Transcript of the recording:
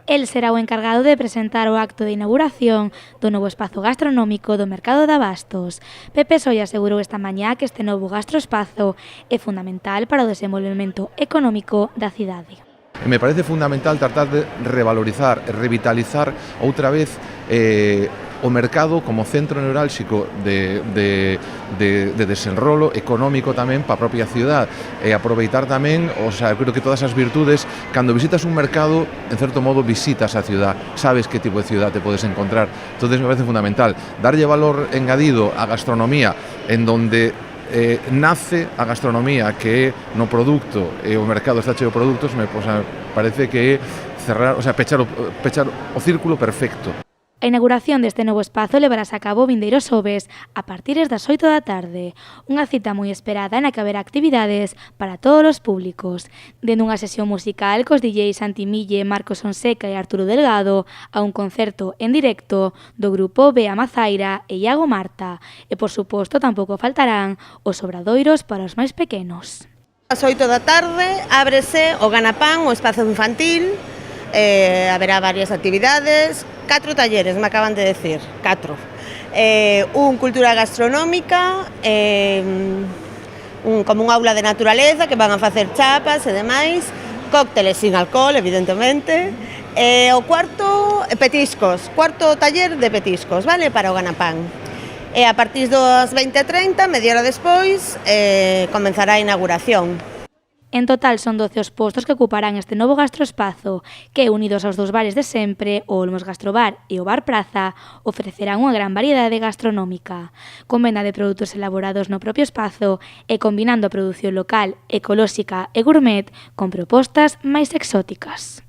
El será o encargado de presentar o acto de inauguración do novo espazo gastronómico do Mercado de Abastos. Pepe Solla asegurou esta mañá que este novo gastroespazo é fundamental para o desenvolvemento económico da cidade. Me parece fundamental tratar de revalorizar, revitalizar outra vez o mercado como centro neurálxico de desenrolo económico tamén para a propia ciudad e aproveitar tamén, creo que todas as virtudes, cando visitas un mercado, en certo modo visitas a ciudad, sabes que tipo de ciudad te podes encontrar. Entonces me parece fundamental darlle valor engadido á gastronomía en donde nace a gastronomía, que é no produto e o mercado está cheo de produtos. Parece que é pechar o círculo perfecto. A inauguración deste novo espazo levarase a cabo o vindeiro xoves a partir das 8 da tarde, unha cita moi esperada na que haberá actividades para todos os públicos, dende unha sesión musical cos DJs Santi Mille, Marcos Sonseca e Arturo Delgado, a un concerto en directo do grupo Bea Mazaira e Iago Marta, e por suposto tampouco faltarán os obradoiros para os máis pequenos. Ás 8 da tarde ábrese o Ganapán, o espazo infantil. Haberá varias actividades, 4 talleres, me acaban de decir, 4. Un cultura gastronómica, como un aula de naturaleza que van a facer chapas e demais, cócteles sin alcohol, evidentemente, o cuarto, petiscos, cuarto taller de petiscos, vale, para o Ganapán. E a partir das 20:30, media hora despois, comenzará a inauguración. En total son 12 os postos que ocuparán este novo gastroespazo, que, unidos aos dos bares de sempre, o Olmos Gastrobar e o Bar Praza, ofrecerán unha gran variedade gastronómica, con venda de produtos elaborados no propio espazo e combinando a produción local, ecolóxica e gourmet con propostas máis exóticas.